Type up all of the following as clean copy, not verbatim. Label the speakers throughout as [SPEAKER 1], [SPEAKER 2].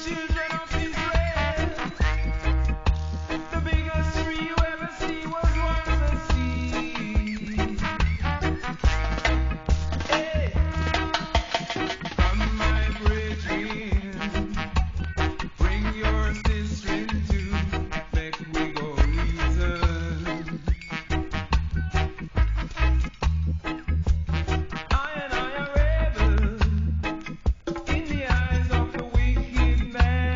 [SPEAKER 1] children of Israel. The biggest tree you ever see was once a seed. Hey, from my brethren, bring your sister to make we go reason. I and I are rebel in the eyes of the wicked man.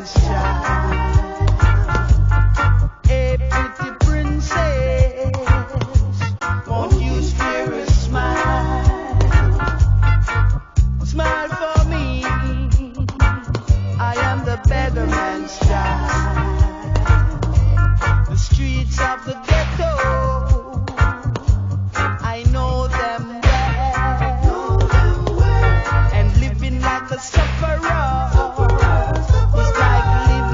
[SPEAKER 1] man's child. Hey, pretty princess, won't you spare a smile? Smile for me. I am the beggar man's child. The streets of the ghetto, I know them well. And living like a sufferer is like living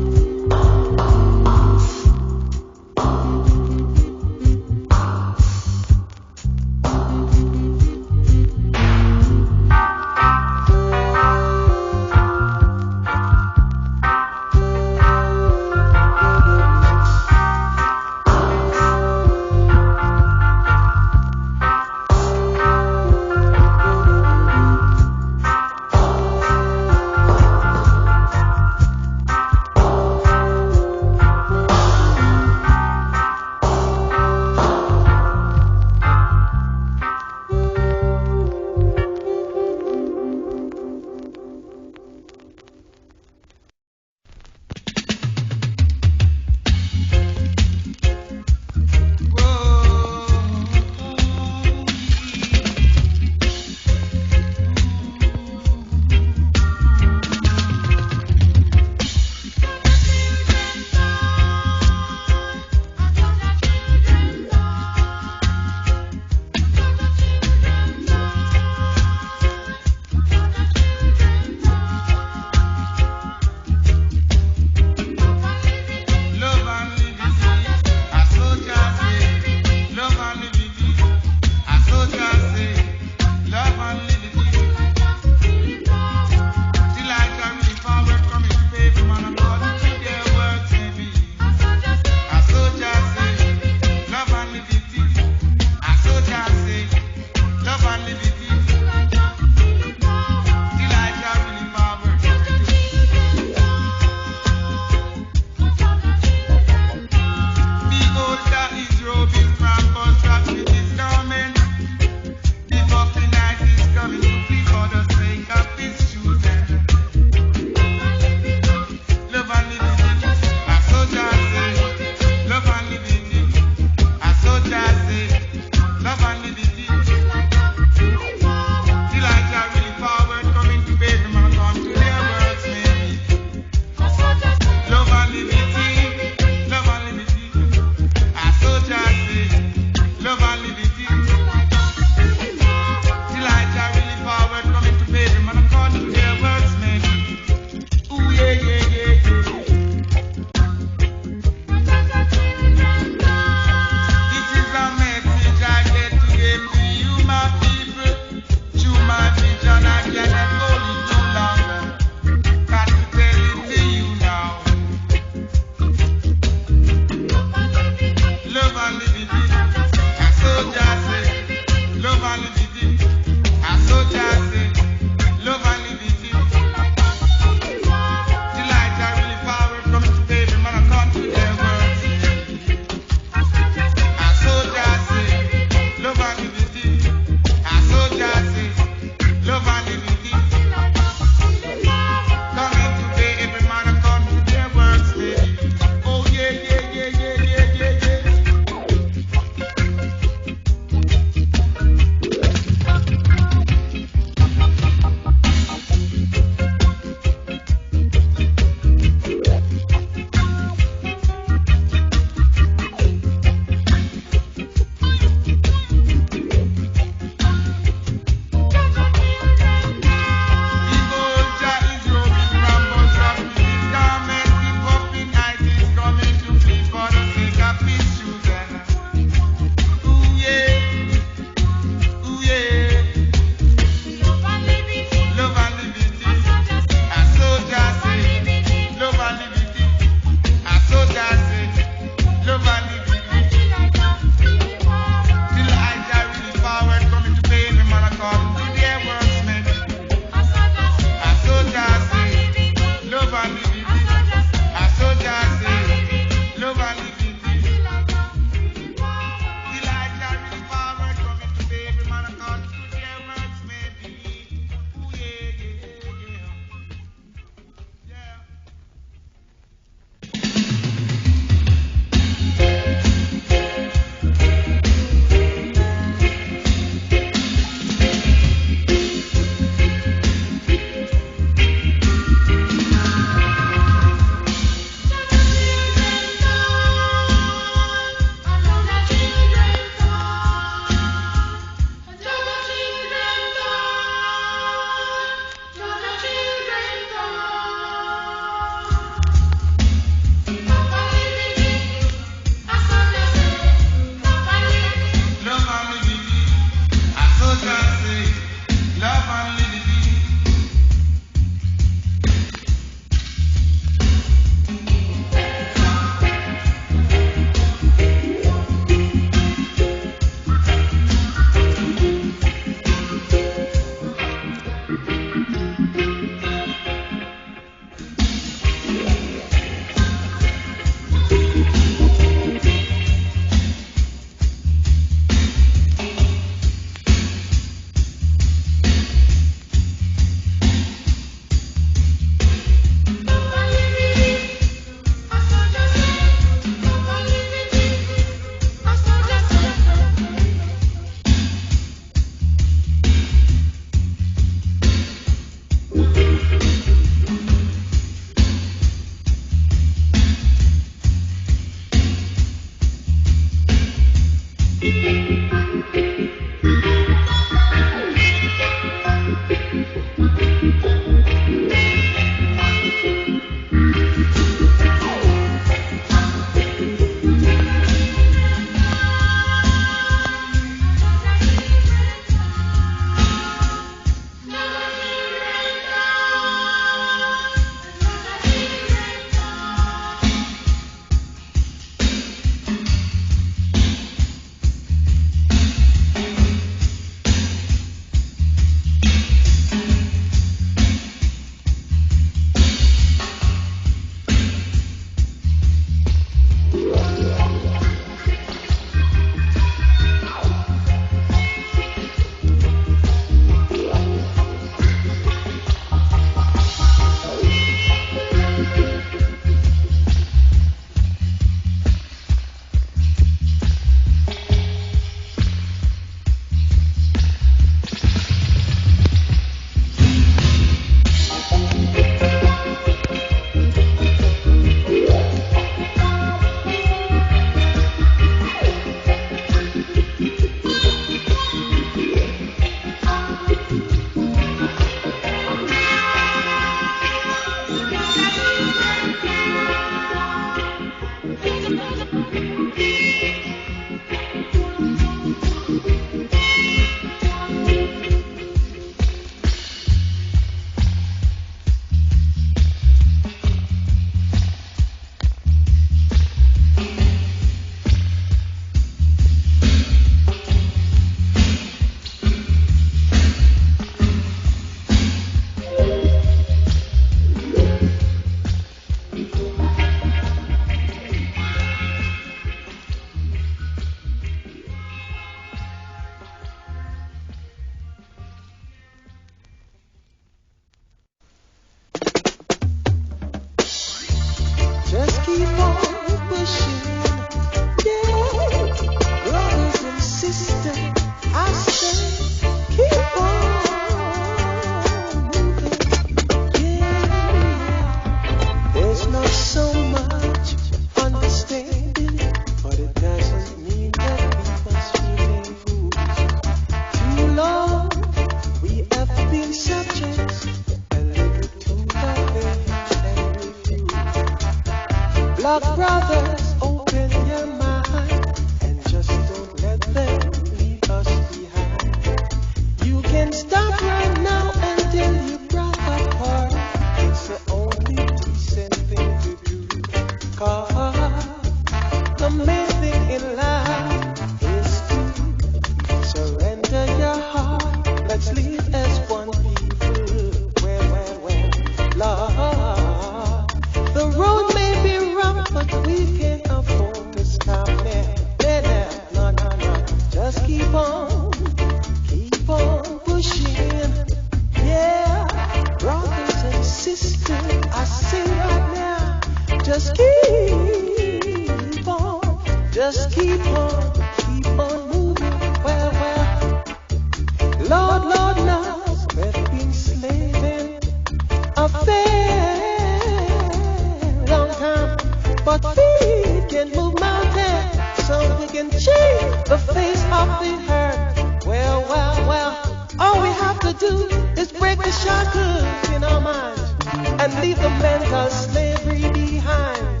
[SPEAKER 2] the mental slavery behind.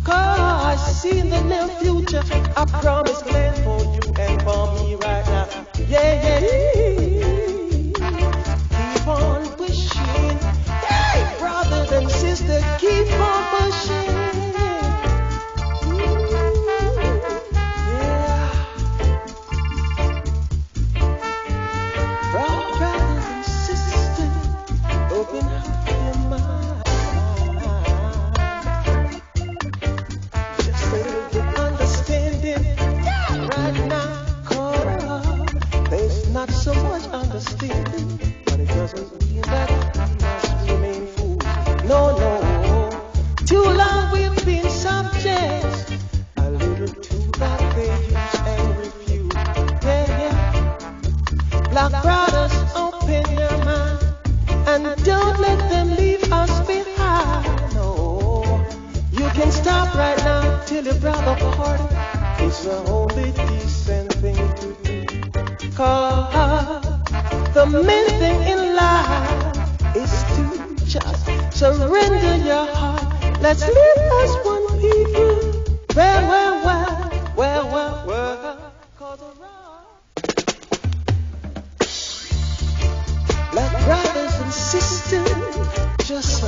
[SPEAKER 2] Cause I see in the near future a promised land for you and for me right now. Yeah, yeah, keep on pushing. Hey, brothers and sisters, keep on pushing. Brothers and sisters, open up your mind. Just a little bit understanding right now. Caught up. There's not so much understanding, but it doesn't mean that we must remain fools. No, no. Too long we've been subjects, a little to that they use and refuse. Yeah, yeah. Black brothers, open your mind and don't let them leave us behind. No, you can stop right now till your brother party. It's the only decent thing to do. Cause the main thing in life is to just surrender your heart. Let's live as one people. Well. Cause like brothers and sisters, just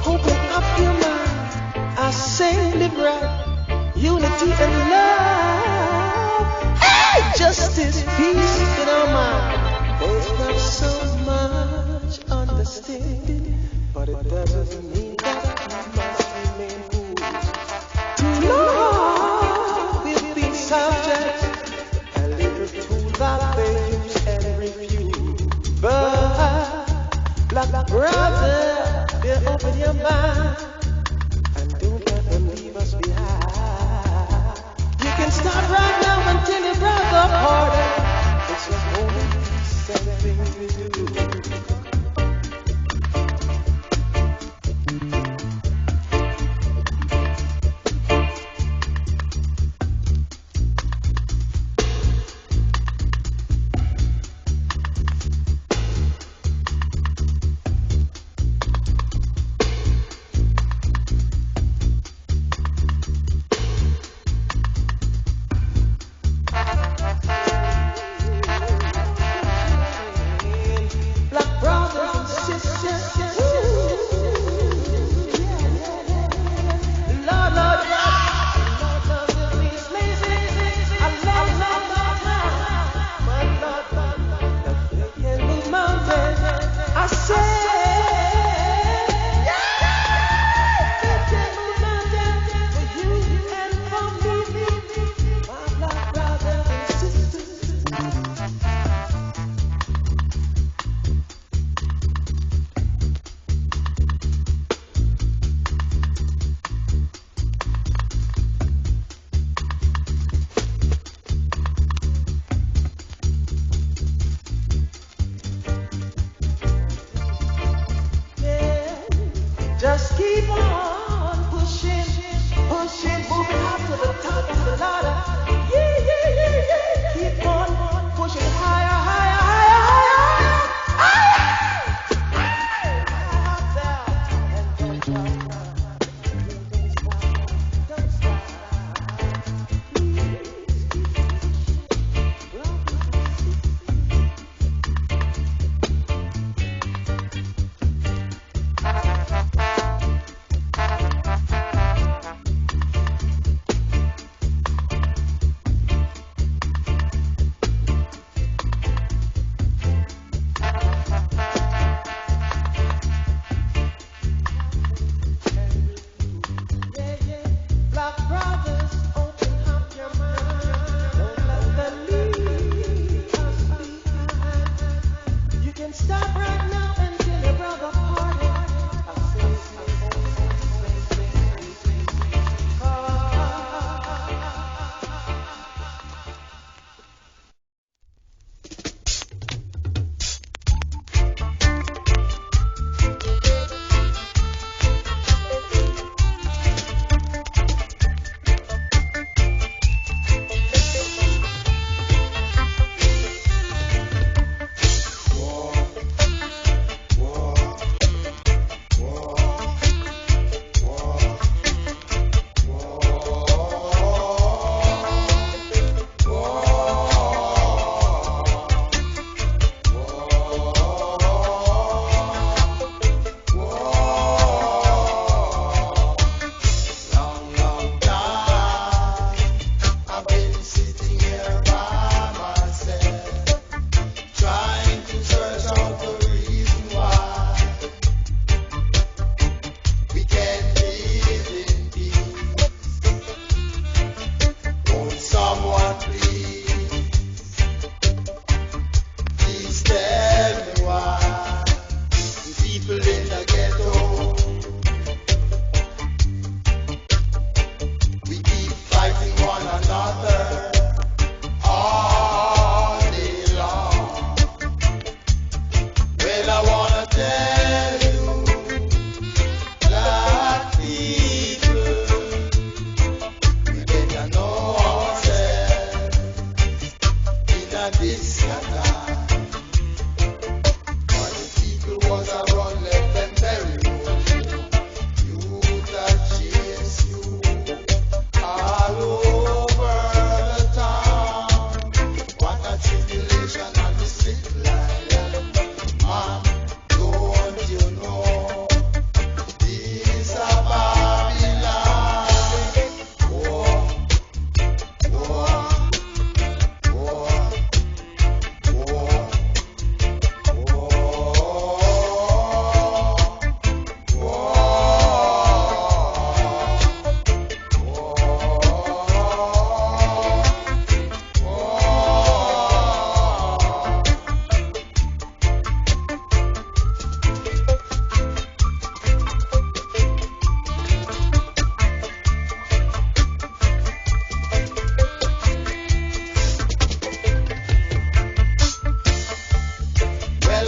[SPEAKER 2] open up your mind. I say live right, unity and love. Hey! Justice, peace in our mind. There's not so much understanding, but it doesn't mean that we must remain fools. Too long we've been subjects, a little tool that they use and refuse. But black brother, they open your mind and don't let them leave us behind. You can start right now and tell your brother harder. It's the only decent thing to do.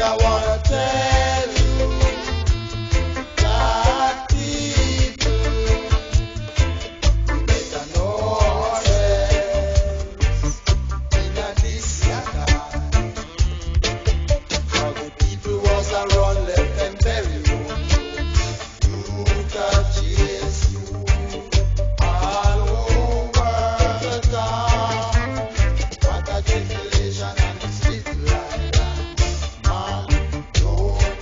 [SPEAKER 3] I wanna tell you that people better know ourselves in a this time. For the people was a run left and bury you. You touch you all over the town. What a tribulation and it's little like that. Man, don't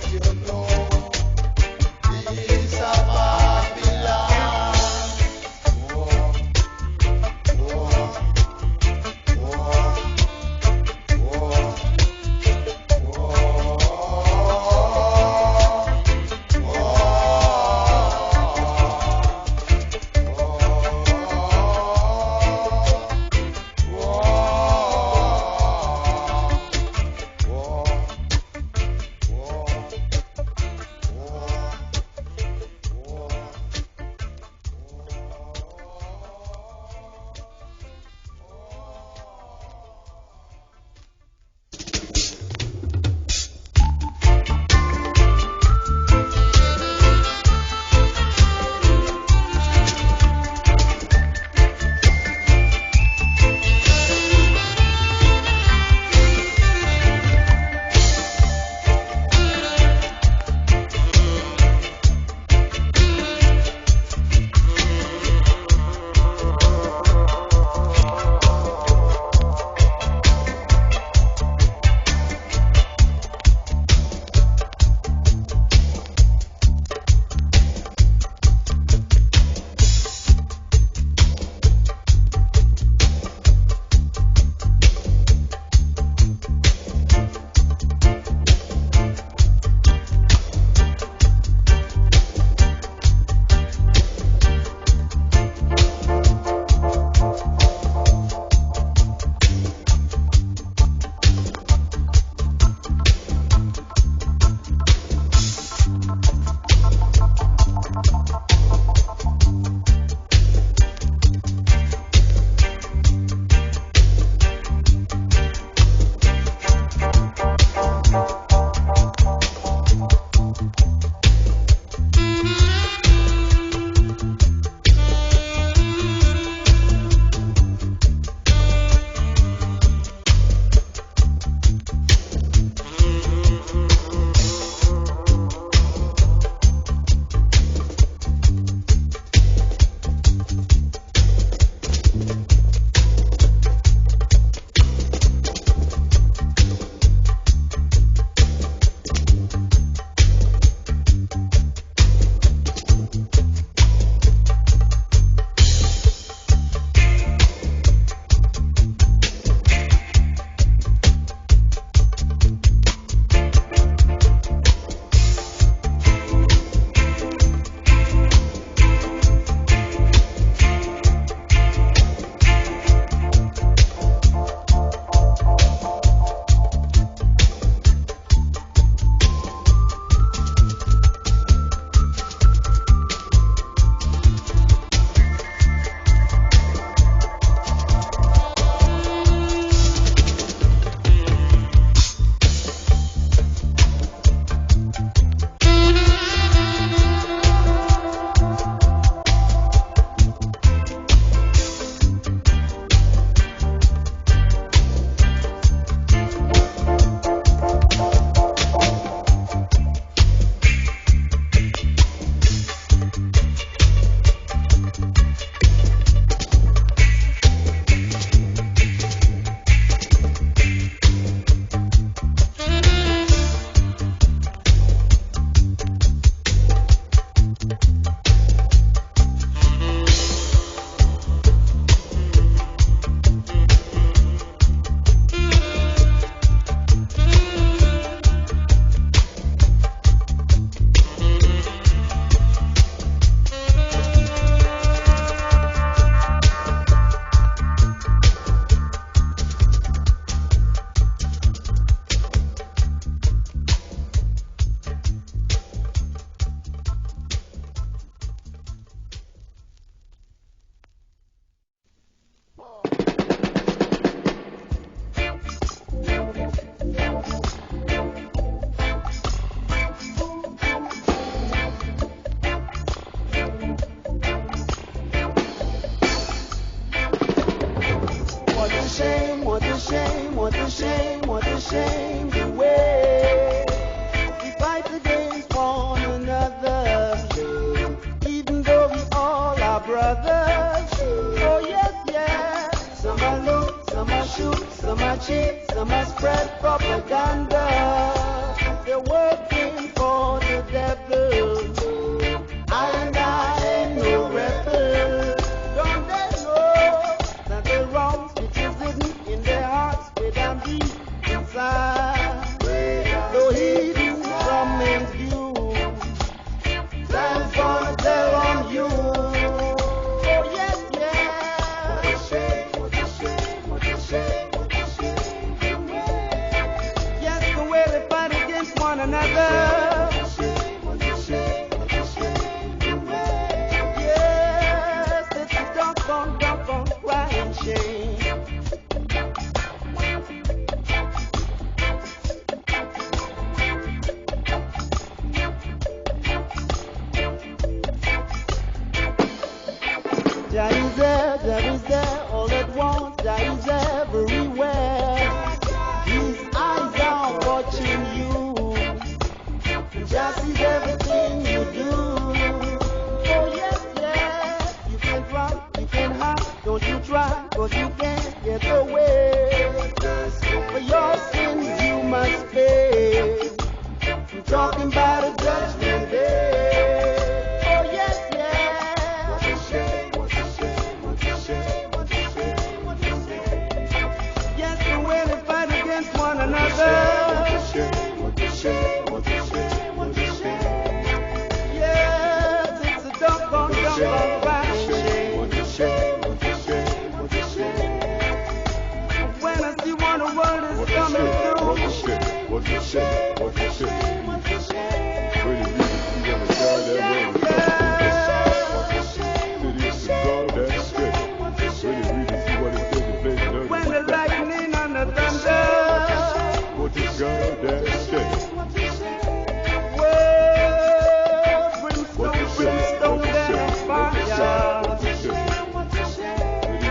[SPEAKER 1] propaganda. They're working for the devil. I ain't no rebel. Don't they know that the wrong which is hidden in their hearts, way down deep inside? Though hidden from men's view, time's gonna tell on you. Oh yes, yeah. What a shame, what a shame, what a shame, what a shame. Yes, the way they fight against one another. Jah is there, all at once. Jah is everywhere. His eyes are watching you. Jah sees everything you do. Oh yes, yes. You can run, you can hide. Don't you try, 'cause you can't get away. For your sins you must pay. I'm talking about a judgment day. Oh yes, yes. What a shame, what a shame, what a shame, what a shame, what a shame. Yes, the way they fight against one another. What a shame, what a shame, what a shame, what a shame. Yes, it's a doggone crying shame. What a shame, what a shame, what a shame. When I see one, the world is coming through.
[SPEAKER 4] What a shame, what a shame, what a shame. Really, really, see on the side that road.
[SPEAKER 1] When the lightning and the thunder,
[SPEAKER 4] what is God that straight?
[SPEAKER 1] whoa, brimstone, and fire.
[SPEAKER 4] What a shame, what a shame,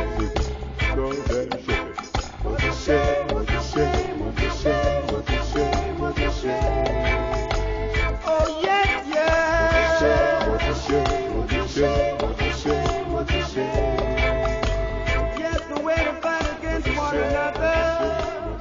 [SPEAKER 4] what a shame, what a shame, what a shame, what a shame, what a shame.
[SPEAKER 1] Oh yes, yes.
[SPEAKER 4] What a shame, what a shame, what a shame, what a shame.
[SPEAKER 1] Yes, the way to fight against one another.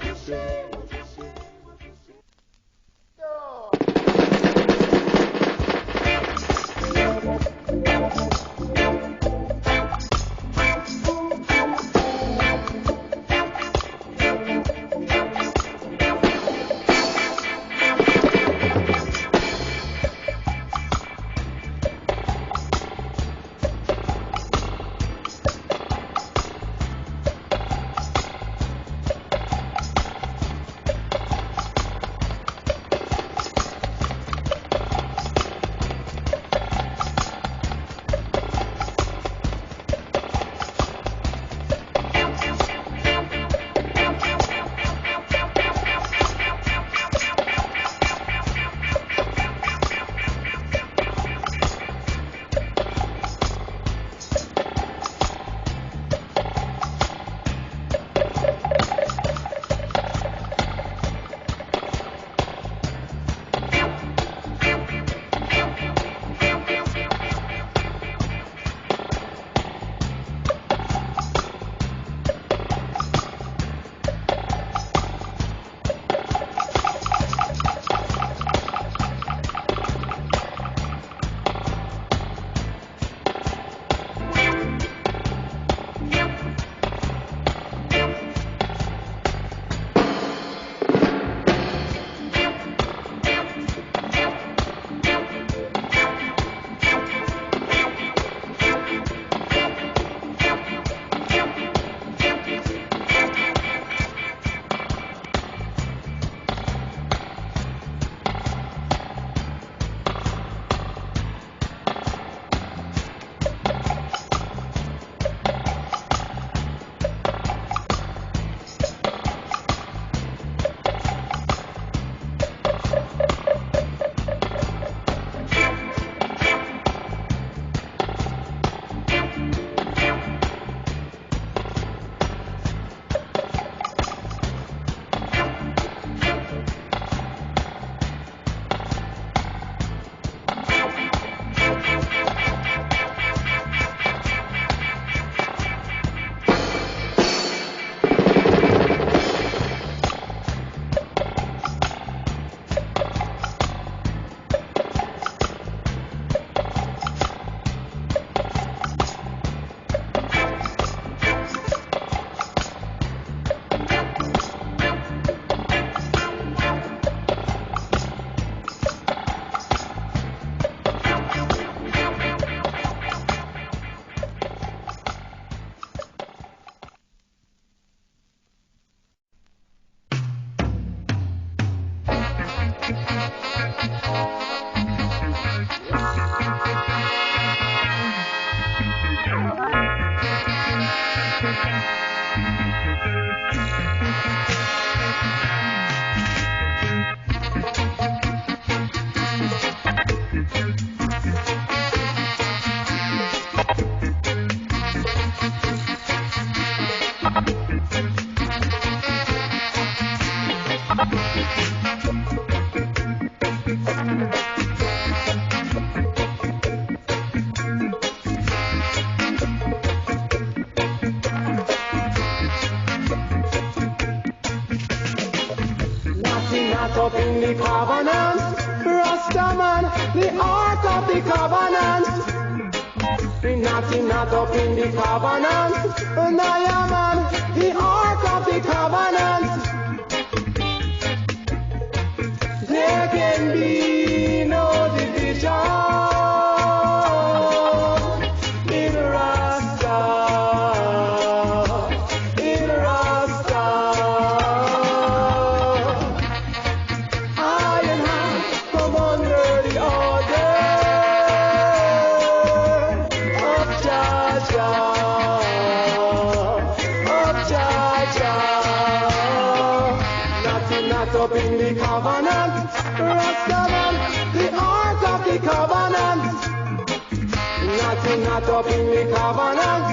[SPEAKER 2] Up in the covenant, Rastaman, the ark of the covenant. Not up in the covenant, Nayaman, the ark of the covenant. There can be no division in Rasta, in Rasta. Up in the covenant, Rastaman, the ark of the covenant. Not up in the covenant,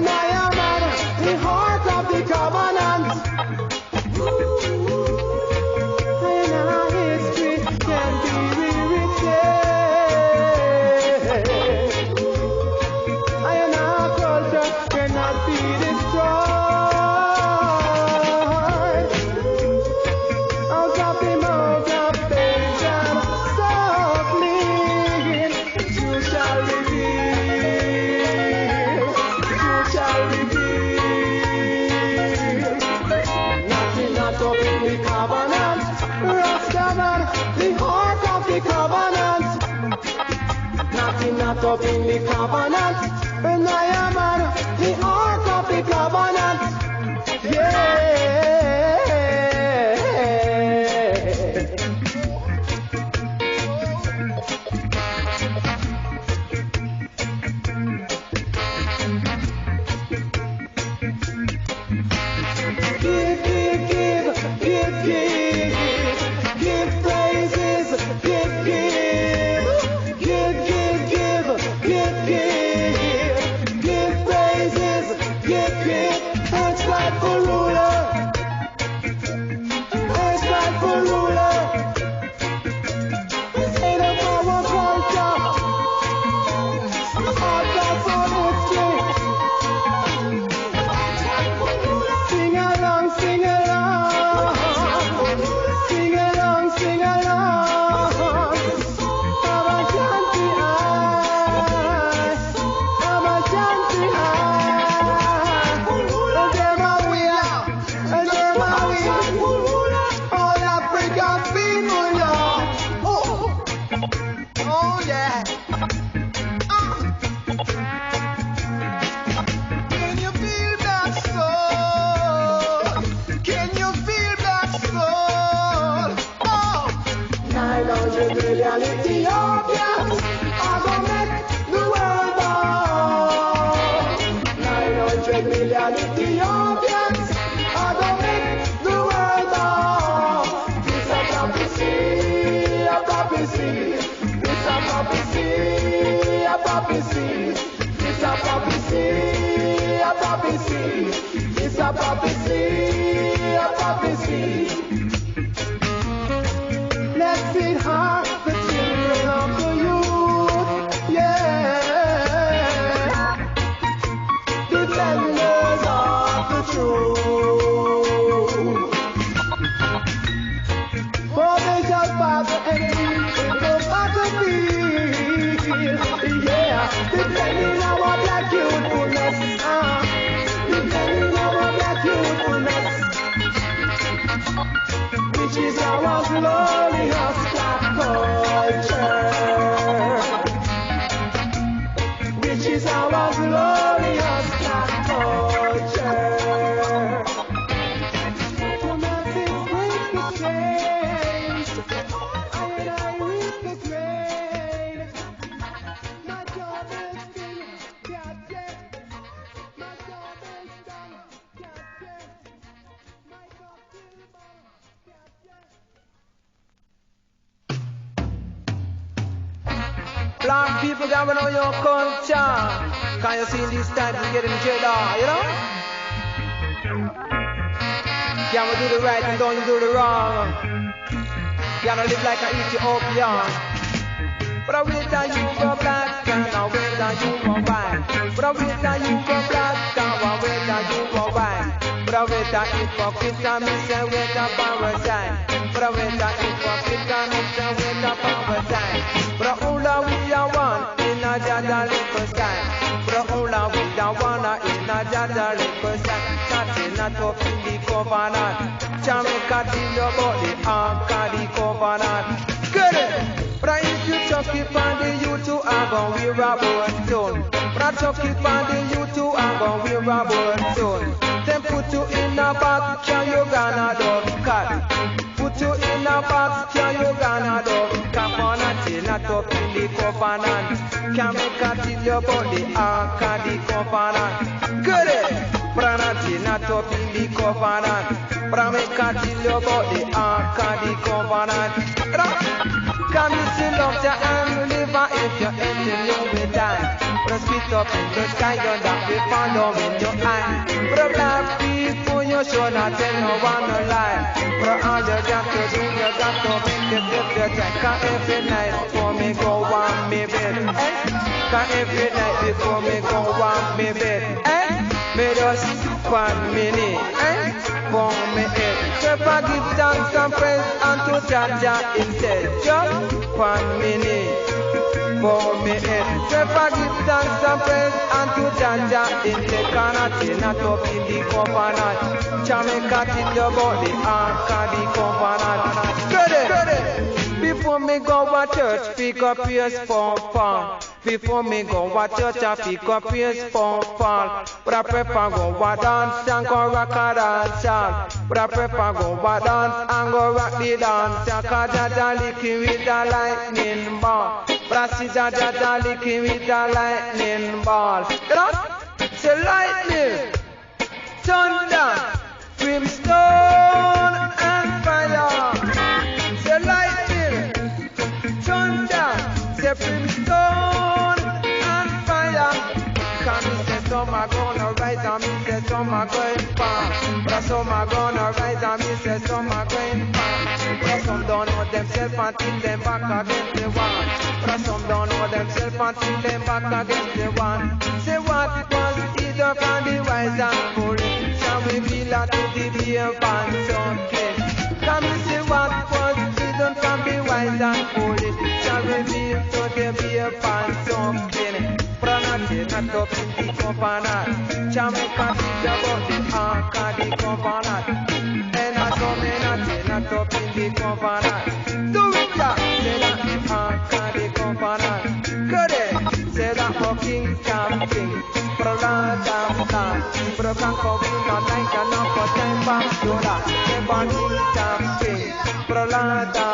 [SPEAKER 2] Nayaman, the ark of the covenant. And our history can be rewritten. And our culture cannot be destroyed. Not up in the covenant, and I am on the ark of the covenant. Give praises, give praises, give. It's like for ruler. It's like for ruler. This ain't about our culture. Our culture history. Sing along, sing along. Sing along, sing along. Have a chanty eye. Have a chanty eye. Them are we are. And them are we are. All Africa's people, yeah. Oh yeah. Can you feel that soul? Can you feel that soul? Oh. 900 million Ethiopians are gonna make the world bow. 900 million Ethiopians are gonna make the world bow. This a prophecy, a prophecy. This a prophecy, a prophecy. This a prophecy, a prophecy. This a prophecy, a prophecy. Let's feed her, the children of the youth, yeah. Defenders of the truth. For they shall pass the enemy in the battlefield, yeah. Defending our black youthfulness, defending our black youthfulness, which is our glorious black culture, which is our glorious black culture. To nothing break the chains, I reach the grave. My job is done, yeah. My job is done, yeah. My God will bow, yeah. Black people gotta know your culture. Can you see these times we getting dread, you know?
[SPEAKER 5] Can't do the right and don't do the wrong. Can't live like an Ethiopian. But I wait that you go black and I wait that you go white. But I wait that you go black and I wait that you go white. But I wait that hypocrite and me say wait a parasite. But I wait that hypocrite and me say wait a parasite. But all that we are one in a jada little side. But all that we are one in a jada little side. Nothing not up in the covenant. Jamaica till your body anchor the covenant. Get it! But if you chuck it on the YouTube, I'm gon' wear a bird soon. But I chuck it on the YouTube, I'm gon' wear a bird soon. Then put you in a box, can you gonna dog cat? Put you in a box, can you gonna dog cat? On a chain, not up in the covenant. Can make a till your body anchor the covenant. Get it? But I'm not chain, not up in the covenant. But I make a till your body anchor the covenant. Come you still love your hand, liver if you're ending you will die. But spit up in the sky, don't that be follow in your eye. But black people, you should not tell no one a lie. But all you got to do, you got to make it if you take. Cause every night before me go on me bed. Cause every night before me go on me bed. Me just 1 minute, for me head. So if I give thanks and praise unto Jah instead. Just 1 minute, for me head. So if I give thanks and praise unto Jah instead. Can't not up in the covenant. Jamaica till your body anchor the covenant. Get it? Before me go to church, pick up ears for fall. Before me go to church, I pick up ears for fall. But I prefer go dance and go rock a dance. But I prefer go dance and go rock the dance. Cause Jah licking with the lightning ball. But I see Jah licking with the lightning ball. You know? Say lightning, thunder, brimstone and fire. Say lightning, thunder, say brimstone and fire. Can me say some are gonna rise and me say some are going far. But some are gonna rise and me say some are going far. But some don't know themselves until them back against the one. But some don't know themselves until them back against the one. Say what it was either from the wise and foolish. Shall we feel that to the beer pan something? Can we say what it was either from the wise and foolish? Shall we feel to the beer pan something? Pranati not up in the covenant. Jamaica is about the anchor the covenant. And I saw me not up in the covenant. Do it ya, say that the anchor the covenant. Good day, say that for king camping. Prolada, bro can't go in the night and not for time back to that. Say king camping. Prolada,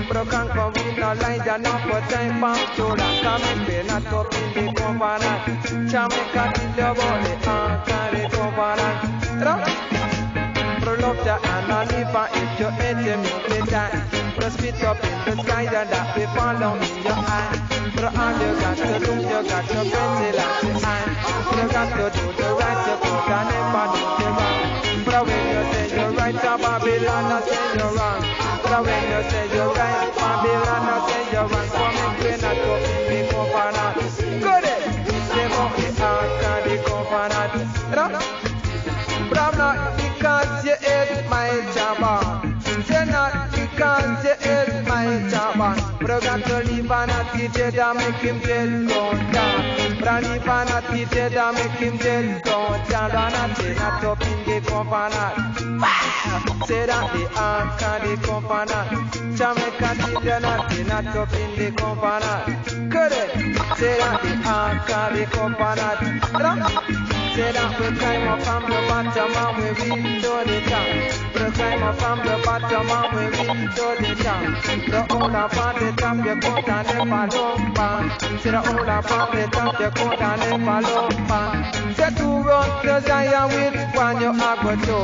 [SPEAKER 5] bro can't go in the night and not for time back to that. Come in, not up in the covenant. Jamaica till your body anchor the covenant. Love ya and I live if you hate me with that. Bro spit up in the sky and that we follow in your eye. Bro all you got to do, you got to press it like the eye. You got to do the right, you could never do the wrong. Bro when you say you're right, Babylon I say you're wrong. Bro when you say you're right, Babylon I say you're wrong. Come and pray not to be covenant. Good day, say about the anchor the covenant. Bro not because you ate my Jabba. Say not because you ate my Jabba. Bro got to leave and not teach it and make him dead down. Bro leave and not teach it and make him dead down. Not say not up in the covenant. Say that the anchor the covenant. Jamaica till you're not up in the covenant. Correct. Say that the anchor the covenant. Say that we climb up from the bottom and we reach to the top. We climb up from the bottom and we reach to the top. The whole up on the top you could never look back. Say the whole up on the top you could never look back. Say to run to Zion with one you are go to.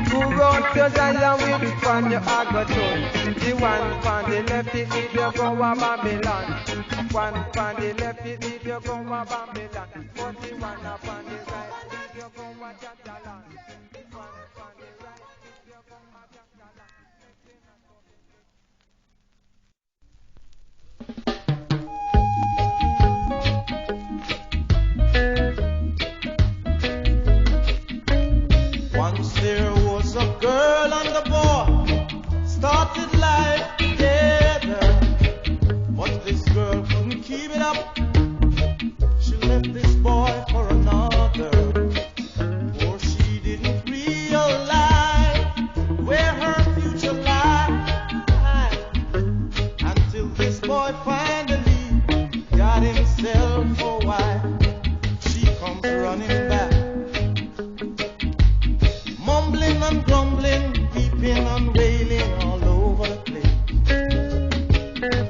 [SPEAKER 5] To run to Zion with one you are go to. The one on the left is if you go to Babylon. One on the left is if you go to Babylon. 41 up on the right. You go watch at the land. One on the right.
[SPEAKER 3] started life together, but this girl couldn't keep it up. She left this boy for another, for she didn't realize where her future lies, until this boy finally got himself a wife. She comes running back, mumbling and grumbling, weeping and wailing all over the place,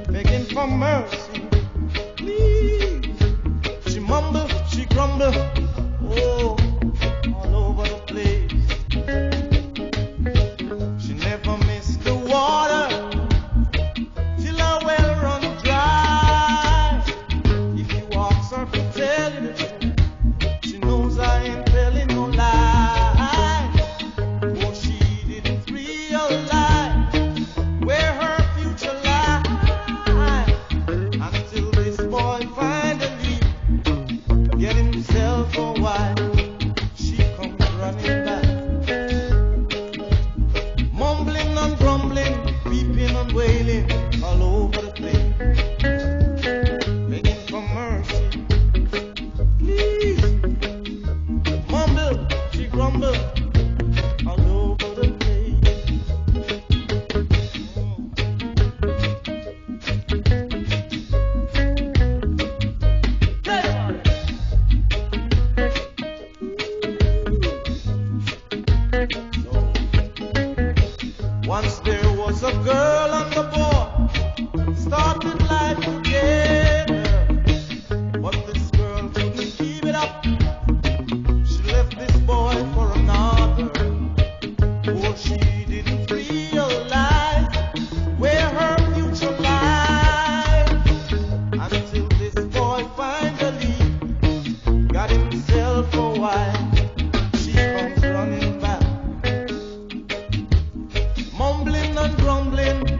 [SPEAKER 3] begging for mercy, please. She mumble, she grumble, oh, all over the place. She never missed the water till her well run dry. If you ask her to tell you the truth, she knows I ain't telling no lie. For she didn't realize where her future lies, until this boy finally get himself a wife. She comes running back, mumbling and grumbling, weeping and wailing all over the place, begging for mercy, please. Mumble, she grumble all over the place. Once there was a girl and a boy, started life together, but this girl couldn't keep it up. She left this boy for another, for she didn't realize where her future lies, until this boy finally got himself a wife. She comes running back, mumbling and grumbling,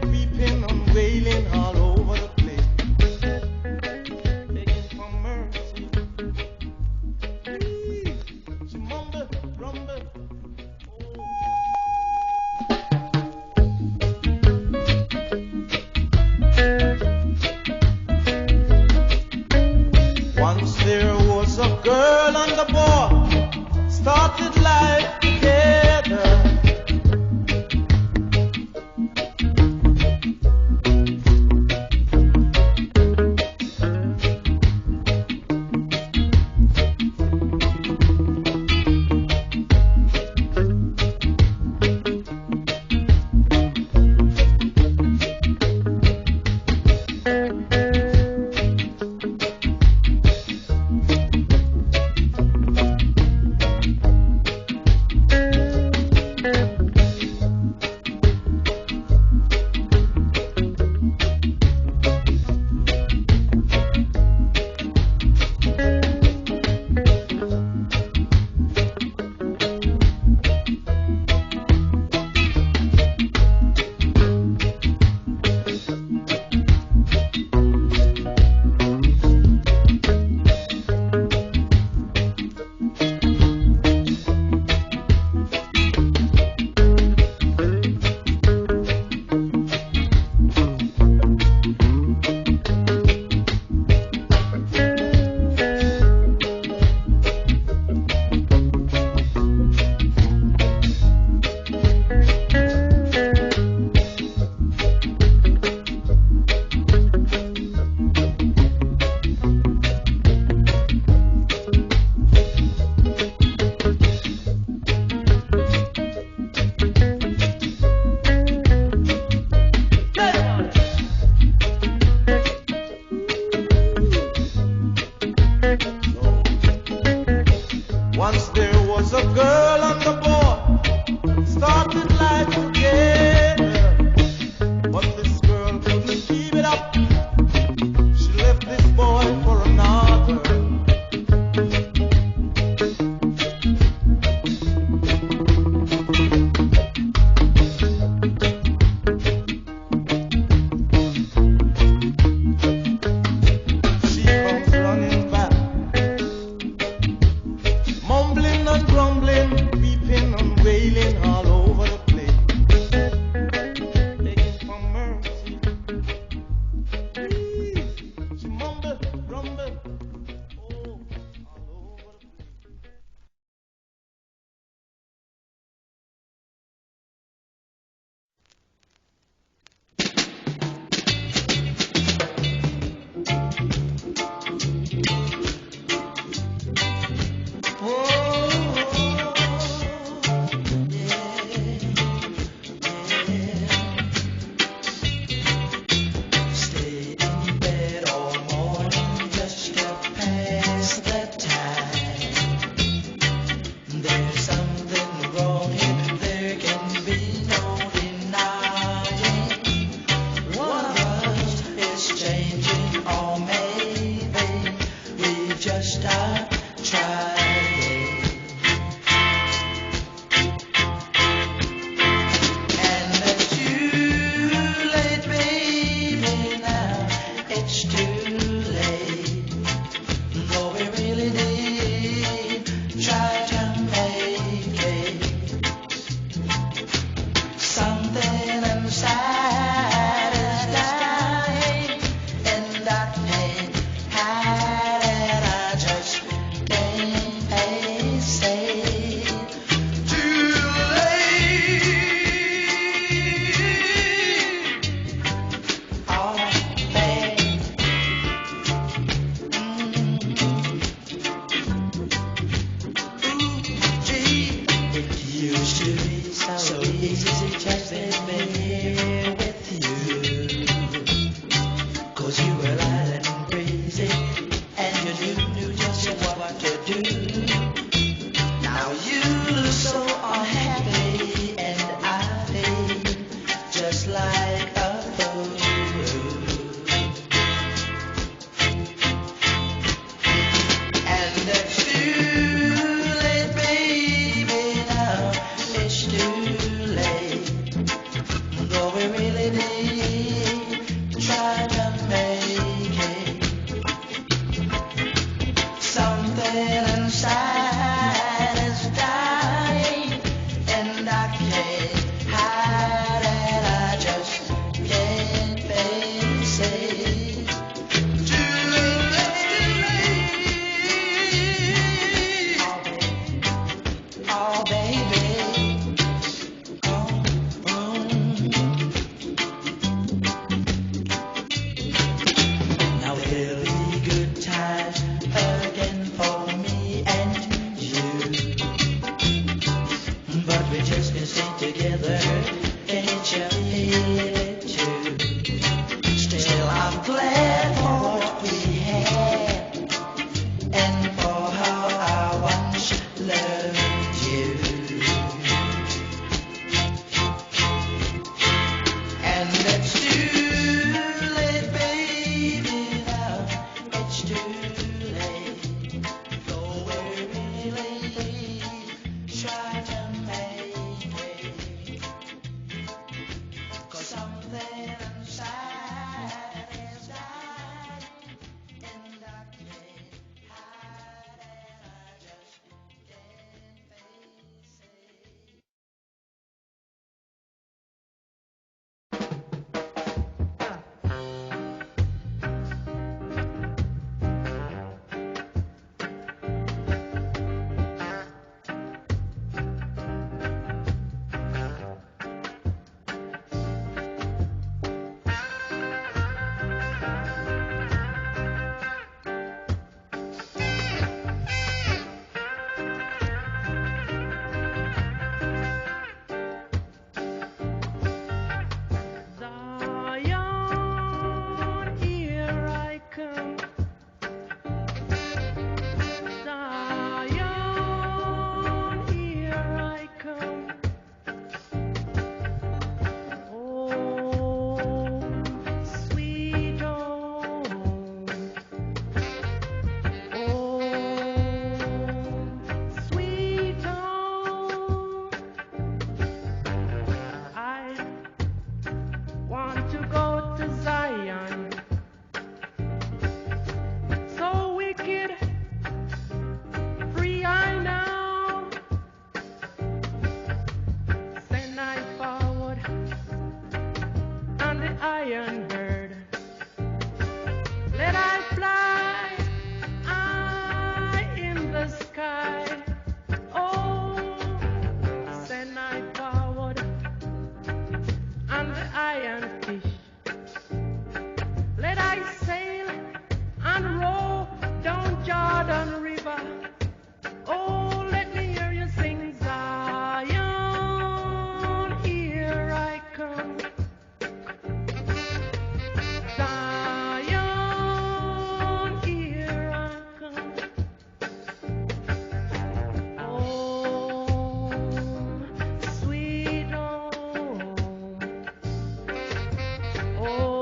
[SPEAKER 1] Oh.